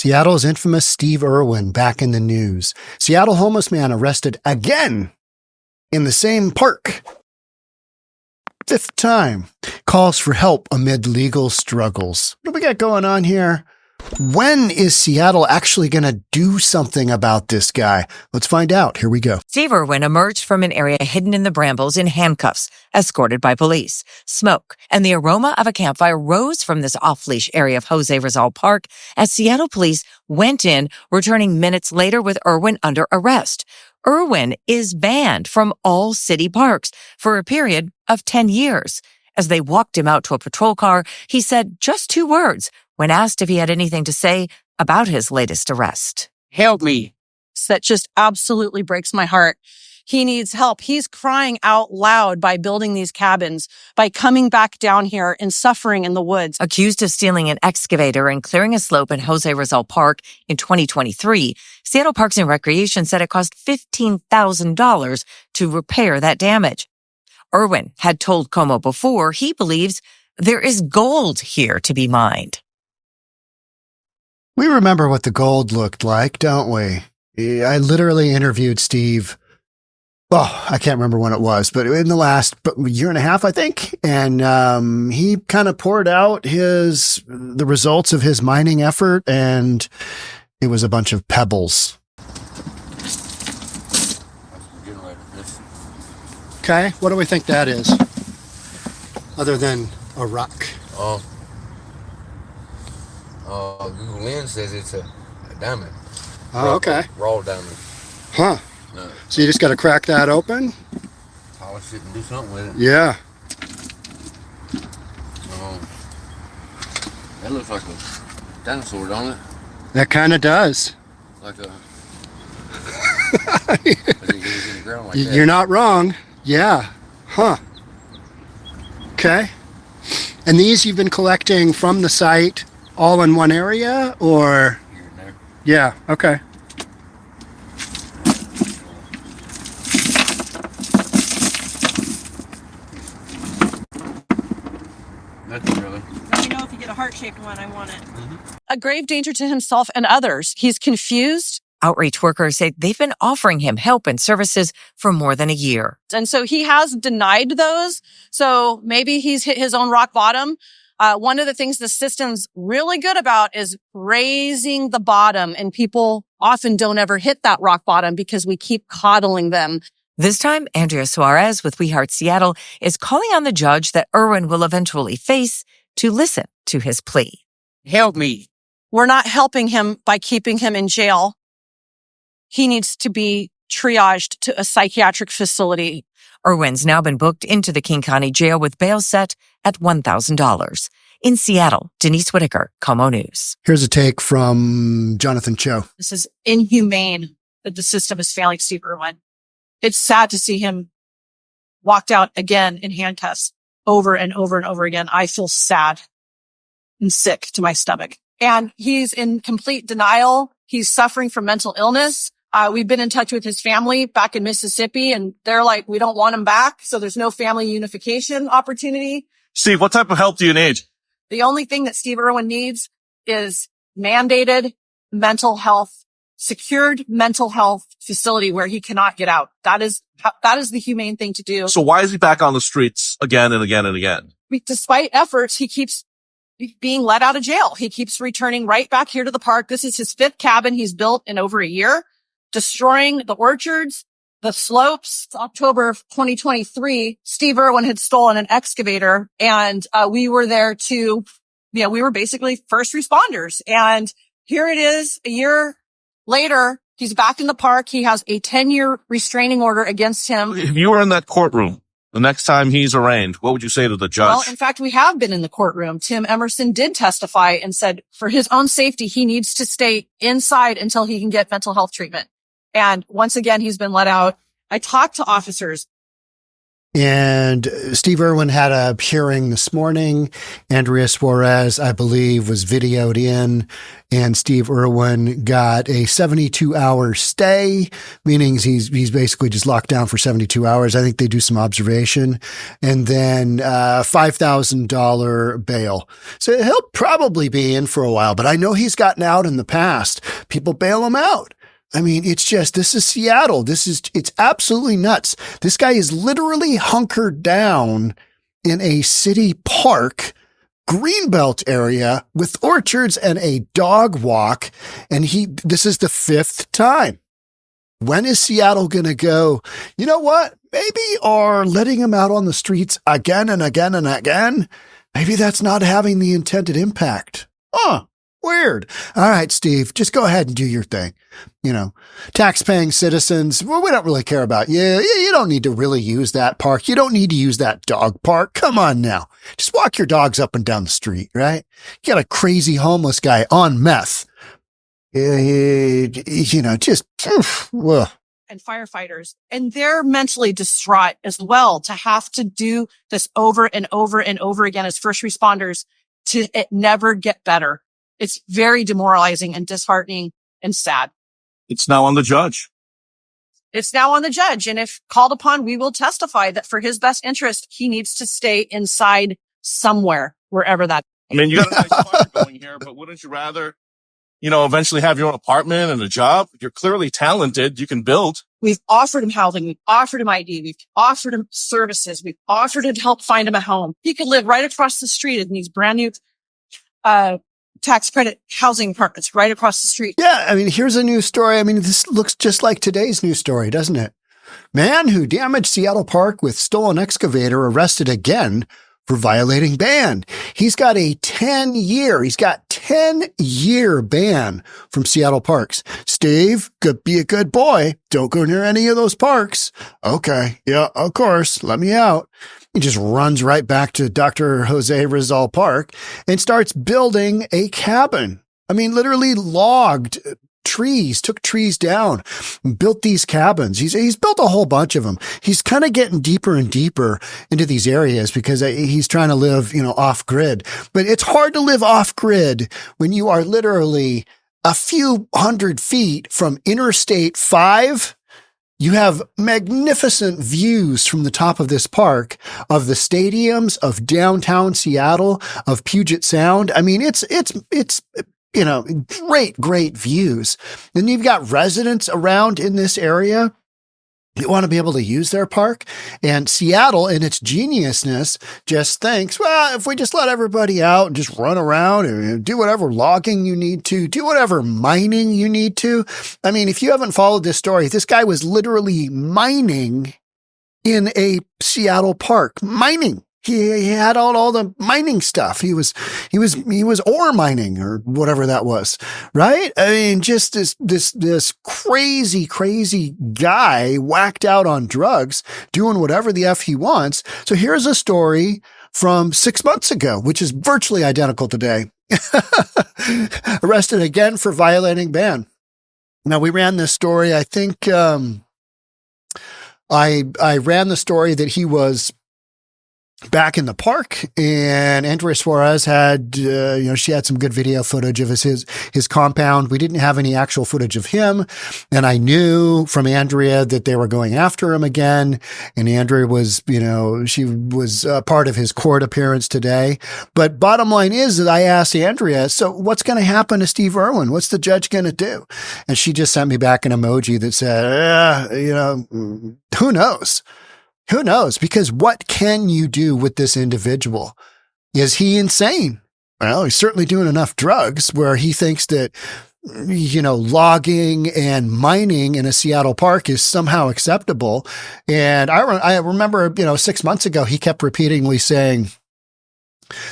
Seattle's infamous Steve Irwin back in the news. Seattle homeless man arrested again in the same park. 5th time. Calls for help amid legal struggles. What do we got going on here? When is Seattle actually going to do something about this guy? Let's find out. Here we go. Steve Irwin emerged from an area hidden in the brambles in handcuffs, escorted by police. Smoke and the aroma of a campfire rose from this off-leash area of 𝗪𝗧𝗛𝗪 Park as Seattle police went in, returning minutes later with Irwin under arrest. Irwin is banned from all city parks for a period of 10 years. As they walked him out to a patrol car, he said just 2 words when asked if he had anything to say about his latest arrest. Help me. That just absolutely breaks my heart. He needs help. He's crying out loud by building these cabins, by coming back down here and suffering in the woods. Accused of stealing an excavator and clearing a slope in 𝗪𝗧𝗛𝗪 Park in 2023, Seattle Parks and Recreation said it cost $15,000 to repair that damage. Irwin had told KOMO before he believes there is gold here to be mined. We remember what the gold looked like, don't we? I literally interviewed Steve. Oh, I can't remember when it was, but in the last year and a half, I think. And he kind of poured out the results of his mining effort, and it was a bunch of pebbles. Okay, what do we think that is? Other than a rock. Google Lens says it's a diamond. Oh, okay. Raw diamond. Huh. No. So you just got to crack that open? Polish it and do something with it. Yeah. That looks like a dinosaur, don't it? That kind of does. Like a... it goes in the ground like that. You're not wrong. Yeah. Huh. Okay. And these you've been collecting from the site all in one area, or? Here and there. Yeah. Okay. Nothing really. Let me know if you get a heart-shaped one. I want it. Mm-hmm. A grave danger to himself and others. He's confused. Outreach workers say they've been offering him help and services for more than a year. And so he has denied those. So maybe he's hit his own rock bottom. One of the things the system's really good about is raising the bottom, and people often don't ever hit that rock bottom because we keep coddling them. This time, Andrea Suarez with We Heart Seattle is calling on the judge that Irwin will eventually face to listen to his plea. Help me. We're not helping him by keeping him in jail. He needs to be triaged to a psychiatric facility. Irwin's now been booked into the King County Jail with bail set at $1,000. In Seattle, Denise Whitaker, KOMO News. Here's a take from Jonathan Cho. This is inhumane that the system is failing Steve Irwin. It's sad to see him walked out again in handcuffs over and over and over again. I feel sad and sick to my stomach. And he's in complete denial. He's suffering from mental illness. We've been in touch with his family back in Mississippi, and they're like, we don't want him back. So there's no family unification opportunity. Steve, what type of help do you need? The only thing that Steve Irwin needs is mandated mental health, secured mental health facility where he cannot get out. That is the humane thing to do. So why is he back on the streets again and again and again? Despite efforts, he keeps being let out of jail. He keeps returning right back here to the park. This is his 5th cabin he's built in over a year, destroying the orchards, the slopes. October of 2023, Steve Irwin had stolen an excavator, and we were there to, we were basically first responders. And here it is, a year later, he's back in the park. He has a 10-year restraining order against him. If you were in that courtroom the next time he's arraigned, what would you say to the judge? Well, in fact, we have been in the courtroom. Tim Emerson did testify and said for his own safety, he needs to stay inside until he can get mental health treatment. And once again, he's been let out. I talked to officers And Steve Irwin had a hearing this morning. 𝗪𝗓𝗧𝗛, I believe, was videoed in, and Steve Irwin got a 72-hour stay, meaning he's basically just locked down for 72 hours. I think they do some observation, and then $5,000 bail. So he'll probably be in for a while, but I know he's gotten out in the past. People bail him out. I mean, it's just, this is Seattle. It's absolutely nuts. This guy is literally hunkered down in a city park, greenbelt area with orchards and a dog walk. And this is the 5th time. When is Seattle going to go, you know what? Maybe are letting him out on the streets again and again and again. Maybe that's not having the intended impact. Weird. All right, Steve, just go ahead and do your thing. Tax-paying citizens, well, we don't really care about you. You don't need to really use that park. You don't need to use that dog park. Come on now. Just walk your dogs up and down the street, right? You got a crazy homeless guy on meth. Just, well. And firefighters, and they're mentally distraught as well to have to do this over and over and over again as first responders to it never get better. It's very demoralizing and disheartening and sad. It's now on the judge. It's now on the judge. And if called upon, we will testify that for his best interest, he needs to stay inside somewhere, wherever that. I mean, you got a nice fire going here, but wouldn't you rather, eventually have your own apartment and a job? You're clearly talented. You can build. We've offered him housing. We've offered him ID. We've offered him services. We've offered him to help find him a home. He could live right across the street in these brand new, tax credit housing apartments right across the street. Yeah, I mean, here's a news story. I mean, this looks just like today's news story, doesn't it? Man who damaged Seattle Park with stolen excavator arrested again for violating ban. He's got a 10-year ban from Seattle parks. Steve, be a good boy. Don't go near any of those parks. Okay. Yeah, of course. Let me out. He just runs right back to Dr. 𝗧𝗪𝗧𝗛 Park and starts building a cabin. I mean, literally logged trees, took trees down, built these cabins. He's built a whole bunch of them. He's kind of getting deeper and deeper into these areas because he's trying to live, off grid. But it's hard to live off grid when you are literally a few hundred feet from Interstate 5. You have magnificent views from the top of this park of the stadiums of downtown Seattle, of Puget Sound. I mean, it's great views. Then you've got residents around in this area. You want to be able to use their park. And Seattle, in its geniusness, just thinks, well, if we just let everybody out and just run around and do whatever logging you need to, do whatever mining you need to. I mean, if you haven't followed this story, this guy was literally mining in a Seattle park. Mining. He had all the mining stuff. He was ore mining or whatever that was, right? I mean, just this crazy guy whacked out on drugs, doing whatever the F he wants. So here's a story from 6 months ago, which is virtually identical today. Arrested again for violating ban. Now, we ran this story. I think, I ran the story that he was back in the park, and 𝗪𝗓𝗧𝗛 had, she had some good video footage of his compound. We didn't have any actual footage of him. And I knew from Andrea that they were going after him again. And Andrea was, she was part of his court appearance today. But bottom line is that I asked Andrea, so what's going to happen to Steve Irwin? What's the judge going to do? And she just sent me back an emoji that said, who knows? Who knows? Because what can you do with this individual? Is he insane? Well, he's certainly doing enough drugs where he thinks that, logging and mining in a Seattle park is somehow acceptable. And I remember, 6 months ago, he kept repeatedly saying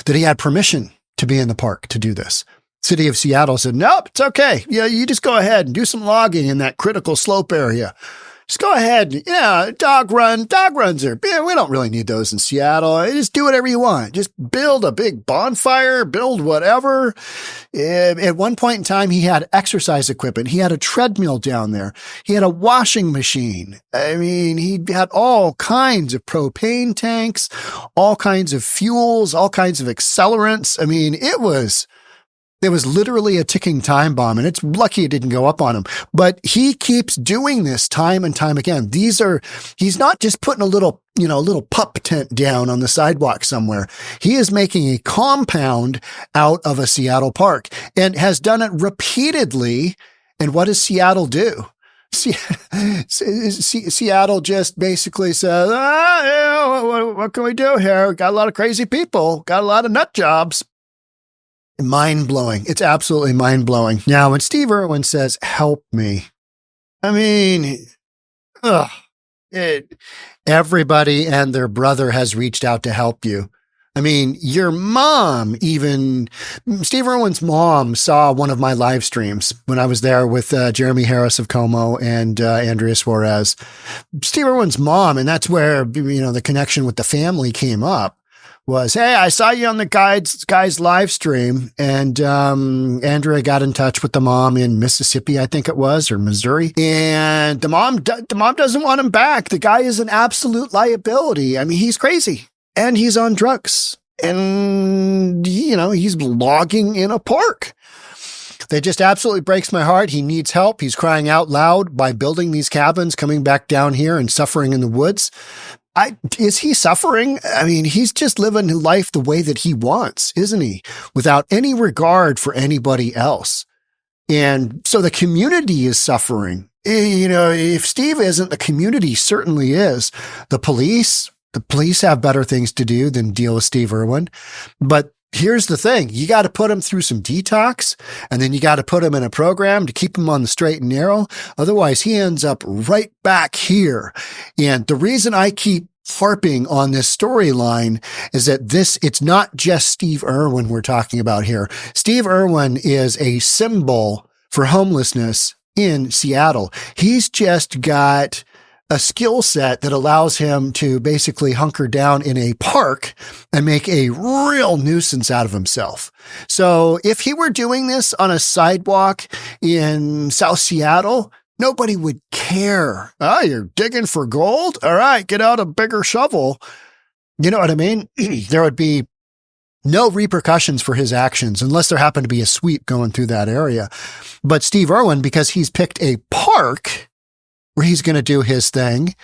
that he had permission to be in the park to do this. City of Seattle said, nope, it's okay. Yeah, you just go ahead and do some logging in that critical slope area. Just go ahead. Yeah, dog runs are, we don't really need those in Seattle. Just do whatever you want. Just build a big bonfire, build whatever. At one point in time, he had exercise equipment. He had a treadmill down there. He had a washing machine. I mean, he had all kinds of propane tanks, all kinds of fuels, all kinds of accelerants. I mean, it was literally a ticking time bomb, and it's lucky it didn't go up on him. But he keeps doing this time and time again. He's not just putting a little pup tent down on the sidewalk somewhere. He is making a compound out of a Seattle park and has done it repeatedly. And what does Seattle do? Seattle just basically says, what can we do here? Got a lot of crazy people, got a lot of nut jobs. Mind-blowing. It's absolutely mind-blowing. Now, when Steve Irwin says, help me, I mean, everybody and their brother has reached out to help you. I mean, your mom, even Steve Irwin's mom, saw one of my live streams when I was there with Jeremy Harris of Como and Andrea Suarez. Steve Irwin's mom, and that's where, the connection with the family came up. Was, hey, I saw you on the guy's live stream, and Andrea got in touch with the mom in Mississippi, I think it was, or Missouri, and the mom doesn't want him back. The guy is an absolute liability. I mean, he's crazy, and he's on drugs, and he's logging in a park. That just absolutely breaks my heart. He needs help. He's crying out loud by building these cabins, coming back down here and suffering in the woods. Is he suffering? I mean, he's just living life the way that he wants, isn't he? Without any regard for anybody else. And so the community is suffering. If Steve isn't, the community certainly is. The police have better things to do than deal with Steve Irwin. But here's the thing. You got to put him through some detox, and then you got to put him in a program to keep him on the straight and narrow. Otherwise, he ends up right back here. And the reason I keep harping on this storyline is that it's not just Steve Irwin we're talking about here. Steve Irwin is a symbol for homelessness in Seattle. He's just got a skill set that allows him to basically hunker down in a park and make a real nuisance out of himself. So if he were doing this on a sidewalk in South Seattle, nobody would care. Oh, you're digging for gold? All right, get out a bigger shovel. You know what I mean? There would be no repercussions for his actions unless there happened to be a sweep going through that area. But Steve Irwin, because he's picked a park where he's going to do his thing,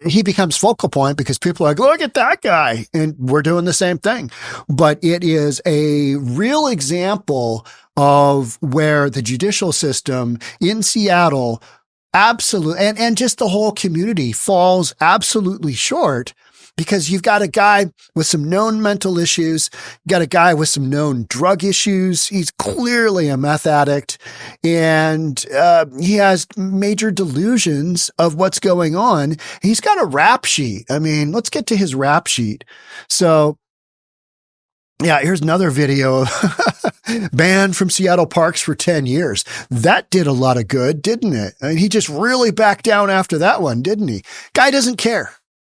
he becomes focal point because people are like, look at that guy. And we're doing the same thing. But it is a real example of where the judicial system in Seattle absolutely, and just the whole community falls absolutely short. Because you've got a guy with some known mental issues, got a guy with some known drug issues. He's clearly a meth addict, and he has major delusions of what's going on. He's got a rap sheet. I mean, let's get to his rap sheet. So, yeah, here's another video banned from Seattle parks for 10 years. That did a lot of good, didn't it? I mean, he just really backed down after that one, didn't he? Guy doesn't care.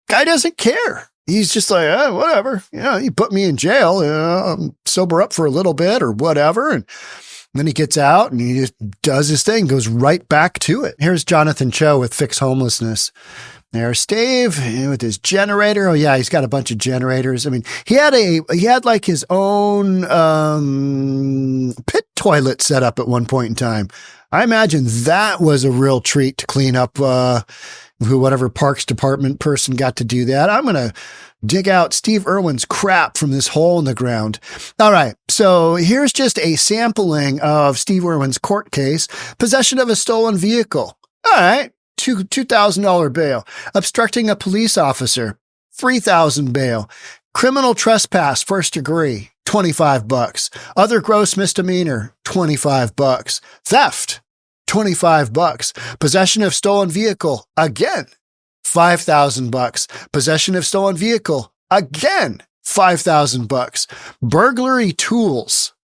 Guy doesn't care. He's just like, whatever. You put me in jail, sober up for a little bit or whatever. And then he gets out and he just does his thing, goes right back to it. Here's Jonathan Cho with Fix Homelessness. There's Steve with his generator. Oh yeah, he's got a bunch of generators. I mean, he had like his own pit toilet set up at one point in time. I imagine that was a real treat to clean up whatever Parks Department person got to do that. I'm going to dig out Steve Irwin's crap from this hole in the ground. All right. So here's just a sampling of Steve Irwin's court case. Possession of a stolen vehicle. All right. $2,000 bail. Obstructing a police officer. $3,000 bail. Criminal trespass, first degree. $25. Other gross misdemeanor. $25. Theft. $25. Possession of stolen vehicle, again, $5,000. Possession of stolen vehicle, again, $5,000. Burglary tools,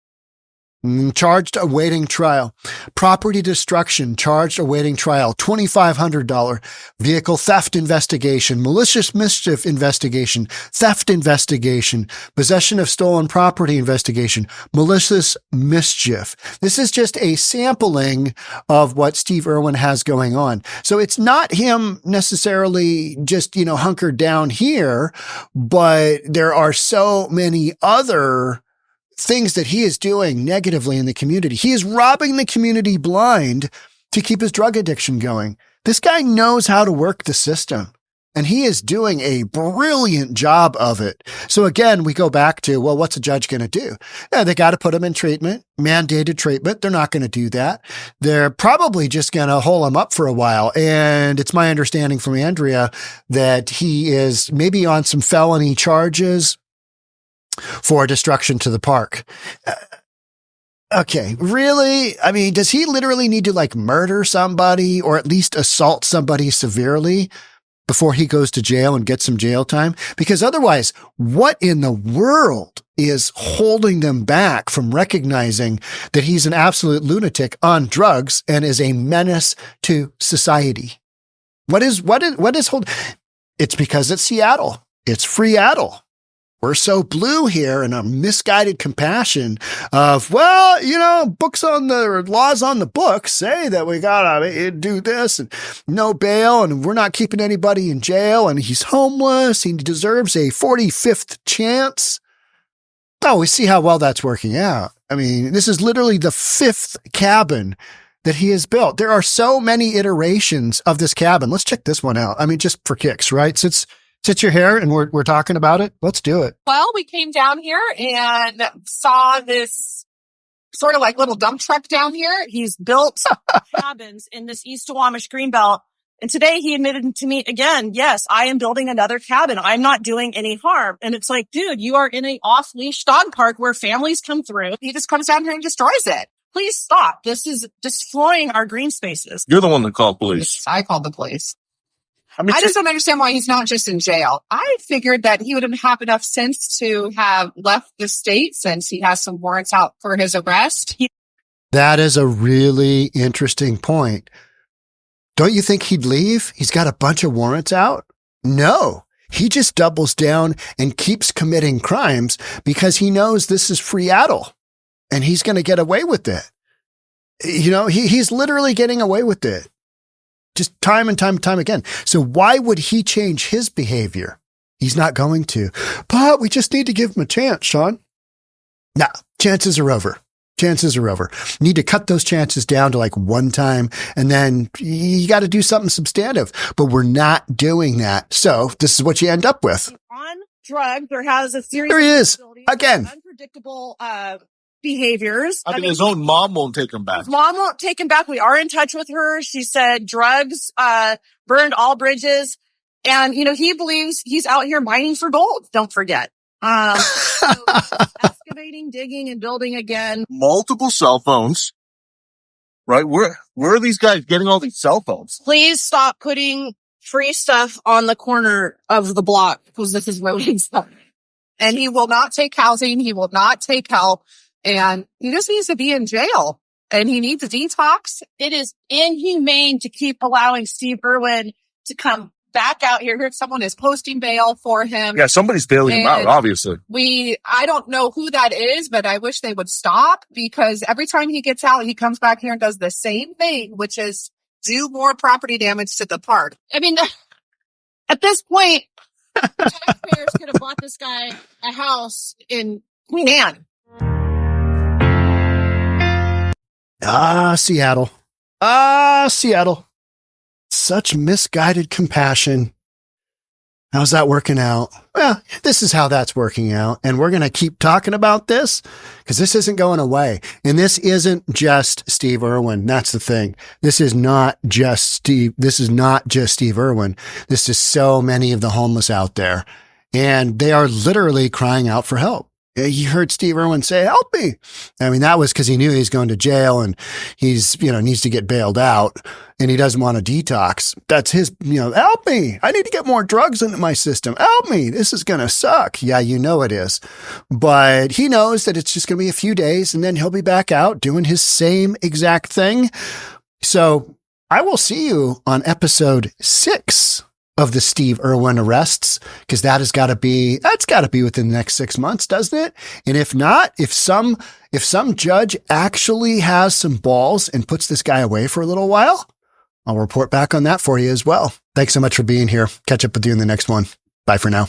Charged awaiting trial. Property destruction, charged awaiting trial, $2,500. Vehicle theft investigation, malicious mischief investigation, theft investigation, possession of stolen property investigation, malicious mischief. This is just a sampling of what Steve Irwin has going on. So it's not him necessarily just, hunkered down here, but there are so many other things that he is doing negatively in the community. He is robbing the community blind to keep his drug addiction going. This guy knows how to work the system, and he is doing a brilliant job of it. So again, we go back to, well, what's a judge going to do? Yeah, they got to put him in treatment, mandated treatment. They're not going to do that. They're probably just going to hole him up for a while. And it's my understanding from Andrea that he is maybe on some felony charges for destruction to the park. Okay, really? I mean, does he literally need to murder somebody or at least assault somebody severely before he goes to jail and gets some jail time? Because otherwise, what in the world is holding them back from recognizing that he's an absolute lunatic on drugs and is a menace to society? What is hold? It's because it's Seattle. It's Free-addle. We're so blue here in a misguided compassion of, books on the laws on the books say that we gotta do this and no bail and we're not keeping anybody in jail and he's homeless. He deserves a 45th chance. Oh, we see how well that's working out. I mean, this is literally the 5th cabin that he has built. There are so many iterations of this cabin. Let's check this one out. I mean, just for kicks, right? Sit your hair and we're talking about it. Let's do it. Well, we came down here and saw this sort of little dump truck down here. He's built cabins in this East Squamish Greenbelt. And today he admitted to me again, yes, I am building another cabin. I'm not doing any harm. And it's dude, you are in an off-leash dog park where families come through. He just comes down here and destroys it. Please stop. This is destroying our green spaces. You're the one that called police. I called the police. I just don't understand why he's not just in jail. I figured that he would have enough sense to have left the state since he has some warrants out for his arrest. That is a really interesting point. Don't you think he'd leave? He's got a bunch of warrants out? No, he just doubles down and keeps committing crimes because he knows this is Free-addle and he's going to get away with it. He's literally getting away with it. Just time and time again. So why would he change his behavior? He's not going to. But we just need to give him a chance, Sean. No, chances are over. Chances are over. You need to cut those chances down to one time, and then you got to do something substantive. But we're not doing that. So this is what you end up with. On drugs or has a series There he of is again. Unpredictable behaviors. I mean, his own mom won't take him back. His mom won't take him back. We are in touch with her. She said drugs burned all bridges. And, he believes he's out here mining for gold. Don't forget. Excavating, digging, and building again. Multiple cell phones. Right? Where are these guys getting all these cell phones? Please stop putting free stuff on the corner of the block because this is ruining stuff. And he will not take housing. He will not take help. And he just needs to be in jail. And he needs a detox. It is inhumane to keep allowing Steve Irwin to come back out here. If someone is posting bail for him. Yeah, somebody's bailing him out, obviously. I don't know who that is, but I wish they would stop because every time he gets out, he comes back here and does the same thing, which is do more property damage to the park. I mean, at this point, taxpayers could have bought this guy a house in Queen Anne. Seattle. Seattle. Such misguided compassion. How's that working out? Well, this is how that's working out. And we're going to keep talking about this because this isn't going away. And this isn't just Steve Irwin. That's the thing. This is not just Steve. This is not just Steve Irwin. This is so many of the homeless out there. And they are literally crying out for help. He heard Steve Irwin say, help me. I mean, that was because he knew he was going to jail and he's, needs to get bailed out and he doesn't want to detox. That's his, help me. I need to get more drugs into my system. Help me. This is going to suck. Yeah, it is. But he knows that it's just going to be a few days and then he'll be back out doing his same exact thing. So I will see you on episode 6 of the Steve Irwin arrests, because that's got to be within the next 6 months, doesn't it? And if not, if some judge actually has some balls and puts this guy away for a little while, I'll report back on that for you as well. Thanks so much for being here. Catch up with you in the next one. Bye for now.